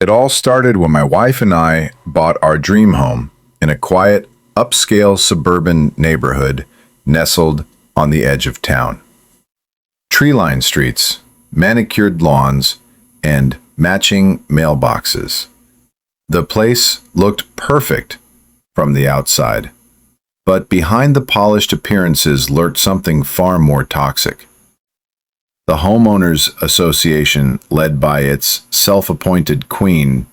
It all started when my wife and I bought our dream home in a quiet, upscale suburban neighborhood nestled on the edge of town. Tree-lined streets, manicured lawns, and matching mailboxes. The place looked perfect from the outside, but behind the polished appearances lurked something far more toxic. The Homeowners Association, led by its self-appointed queen,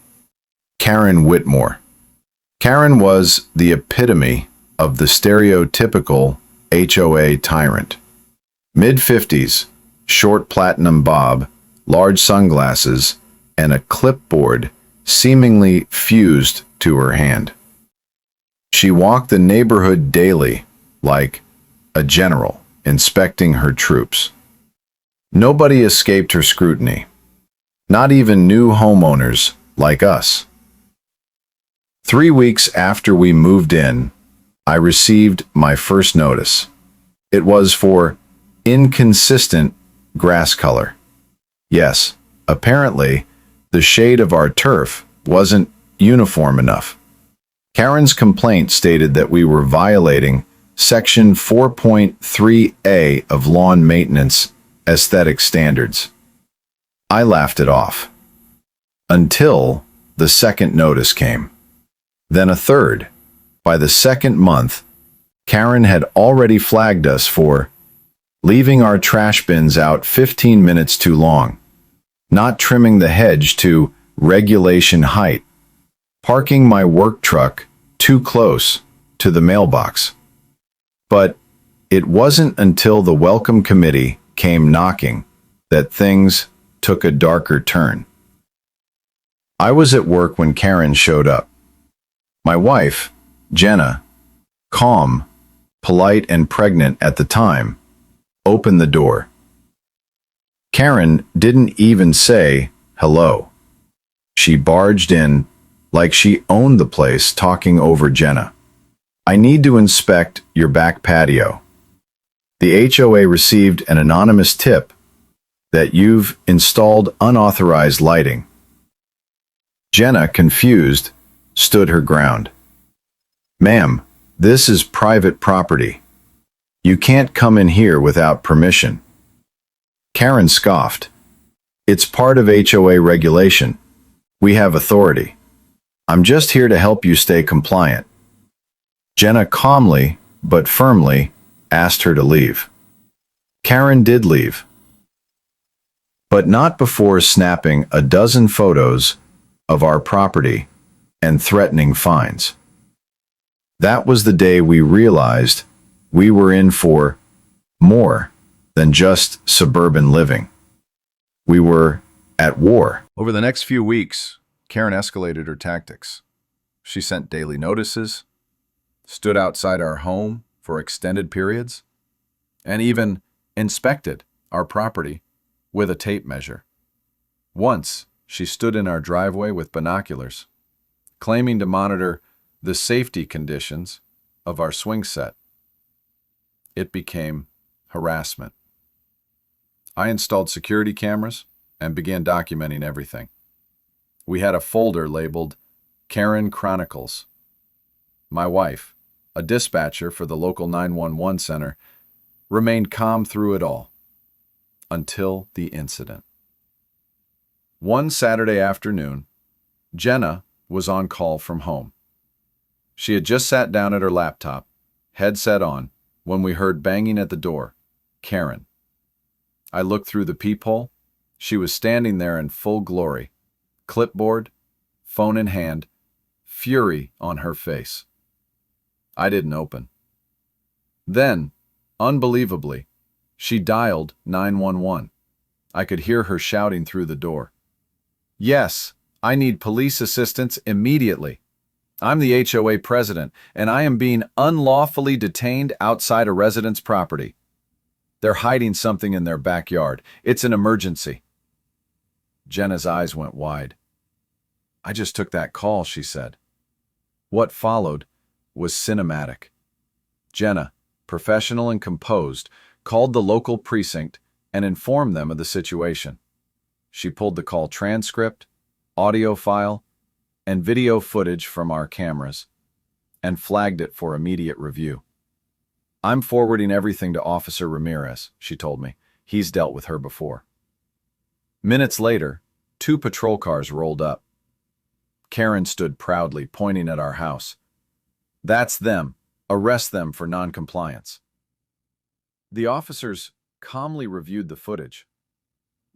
Karen Whitmore. Karen was the epitome of the stereotypical HOA tyrant. Mid-50s, short platinum bob, large sunglasses, and a clipboard seemingly fused to her hand. She walked the neighborhood daily, like a general inspecting her troops. Nobody escaped her scrutiny, not even new homeowners like us. 3 weeks after we moved in, I received my first notice. It was for inconsistent grass color. Yes, apparently, the shade of our turf wasn't uniform enough. Karen's complaint stated that we were violating Section 4.3A of lawn maintenance aesthetic standards. I laughed it off. Until the second notice came. Then a third. By the second month, Karen had already flagged us for leaving our trash bins out 15 minutes too long, not trimming the hedge to regulation height, parking my work truck too close to the mailbox. But it wasn't until the welcome committee came knocking that things took a darker turn. I was at work when Karen showed up. My wife, Jenna, calm, polite, and pregnant at the time, opened the door. Karen didn't even say hello. She barged in like she owned the place, talking over Jenna. "I need to inspect your back patio. The HOA received an anonymous tip that you've installed unauthorized lighting." Jenna, confused, stood her ground. "Ma'am, this is private property. You can't come in here without permission." Karen scoffed. "It's part of HOA regulation. We have authority. I'm just here to help you stay compliant." Jenna calmly but firmly asked her to leave. Karen did leave, but not before snapping a dozen photos of our property and threatening fines. That was the day we realized we were in for more than just suburban living. We were at war. Over the next few weeks, Karen escalated her tactics. She sent daily notices, stood outside our home for extended periods, and even inspected our property with a tape measure. Once, she stood in our driveway with binoculars, claiming to monitor the safety conditions of our swing set. It became harassment. I installed security cameras and began documenting everything. We had a folder labeled Karen Chronicles. My wife, a dispatcher for the local 911 center, remained calm through it all, until the incident. One Saturday afternoon, Jenna was on call from home. She had just sat down at her laptop, headset on, when we heard banging at the door. Karen. I looked through the peephole. She was standing there in full glory, clipboard, phone in hand, fury on her face. I didn't open. Then, unbelievably, she dialed 911. I could hear her shouting through the door. "Yes, I need police assistance immediately. I'm the HOA president, and I am being unlawfully detained outside a resident's property. They're hiding something in their backyard. It's an emergency." Jenna's eyes went wide. "I just took that call," she said. What followed was cinematic. Jenna, professional and composed, called the local precinct and informed them of the situation. She pulled the call transcript, audio file, and video footage from our cameras, and flagged it for immediate review. I'm forwarding everything to Officer Ramirez, she told me. He's dealt with her before. Minutes later, 2 patrol cars rolled up. Karen stood proudly, pointing at our house. That's them. Arrest them for noncompliance. The officers calmly reviewed the footage.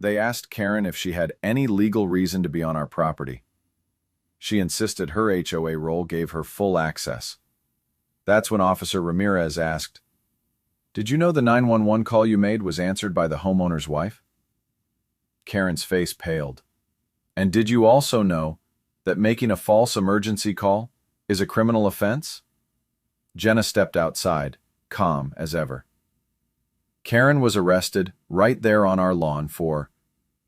They asked Karen if she had any legal reason to be on our property. She insisted her HOA role gave her full access. That's when Officer Ramirez asked, "Did you know the 911 call you made was answered by the homeowner's wife?" Karen's face paled. "And did you also know that making a false emergency call is a criminal offense?" Jenna stepped outside, calm as ever. Karen was arrested right there on our lawn for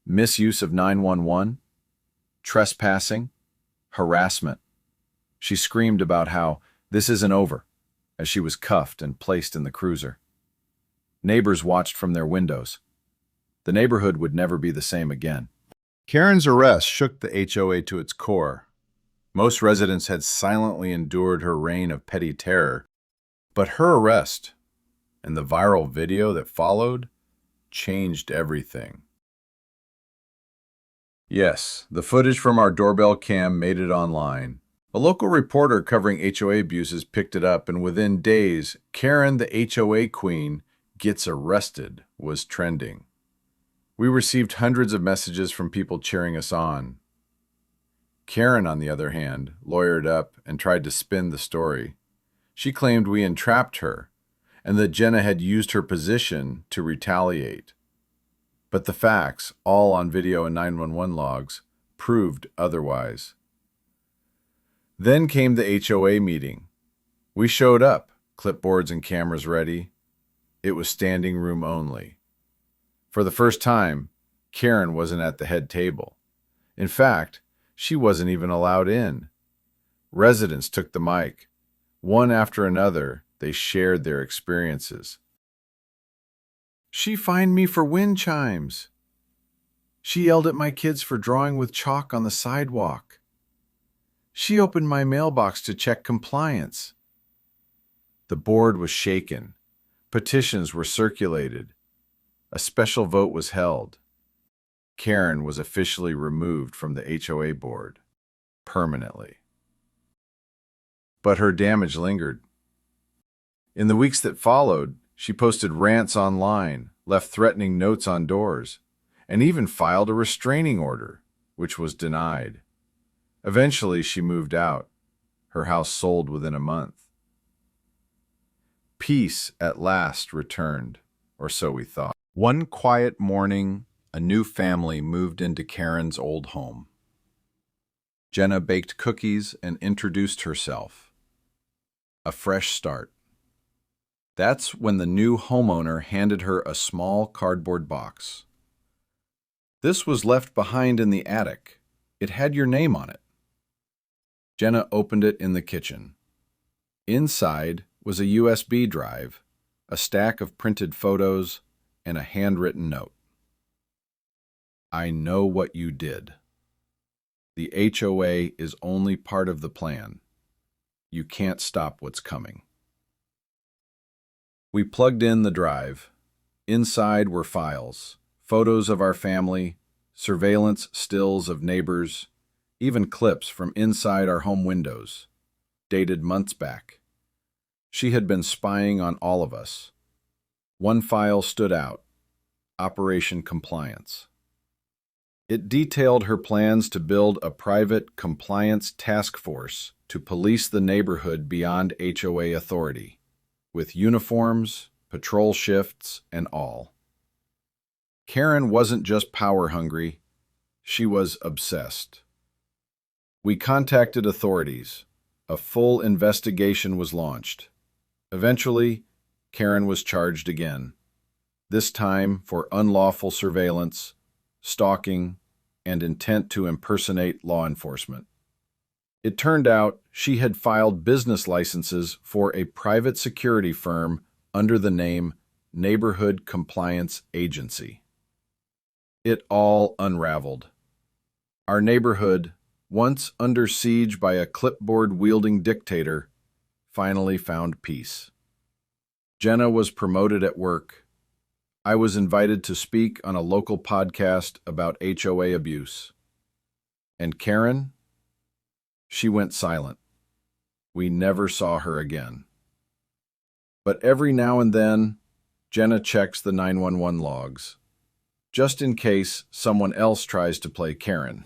misuse of 911, trespassing, harassment. She screamed about how this isn't over, as she was cuffed and placed in the cruiser. Neighbors watched from their windows. The neighborhood would never be the same again. Karen's arrest shook the HOA to its core. Most residents had silently endured her reign of petty terror, but her arrest and the viral video that followed changed everything. Yes, the footage from our doorbell cam made it online. A local reporter covering HOA abuses picked it up, and within days, Karen, the HOA queen, gets arrested was trending. We received hundreds of messages from people cheering us on. Karen, on the other hand, lawyered up and tried to spin the story. She claimed we entrapped her and that Jenna had used her position to retaliate. But the facts, all on video and 911 logs, proved otherwise. Then came the HOA meeting. We showed up, clipboards and cameras ready. It was standing room only. For the first time, Karen wasn't at the head table. In fact, she wasn't even allowed in. Residents took the mic. One after another, they shared their experiences. She fined me for wind chimes. She yelled at my kids for drawing with chalk on the sidewalk. She opened my mailbox to check compliance. The board was shaken. Petitions were circulated. A special vote was held. Karen was officially removed from the HOA board, permanently. But her damage lingered. In the weeks that followed, she posted rants online, left threatening notes on doors, and even filed a restraining order, which was denied. Eventually, she moved out. Her house sold within a month. Peace at last returned, or so we thought. One quiet morning, a new family moved into Karen's old home. Jenna baked cookies and introduced herself. A fresh start. That's when the new homeowner handed her a small cardboard box. This was left behind in the attic. It had your name on it. Jenna opened it in the kitchen. Inside was a USB drive, a stack of printed photos, and a handwritten note. I know what you did. The HOA is only part of the plan. You can't stop what's coming. We plugged in the drive. Inside were files, photos of our family, surveillance stills of neighbors, even clips from inside our home windows, dated months back. She had been spying on all of us. One file stood out, Operation Compliance. It detailed her plans to build a private compliance task force to police the neighborhood beyond HOA authority, with uniforms, patrol shifts, and all. Karen wasn't just power-hungry, she was obsessed. We contacted authorities. A full investigation was launched. Eventually, Karen was charged again, this time for unlawful surveillance, stalking, and intent to impersonate law enforcement. It turned out she had filed business licenses for a private security firm under the name Neighborhood Compliance Agency. It all unraveled. Our neighborhood, once under siege by a clipboard-wielding dictator, finally found peace. Jenna was promoted at work. I was invited to speak on a local podcast about HOA abuse. And Karen? She went silent. We never saw her again. But every now and then, Jenna checks the 911 logs, just in case someone else tries to play Karen.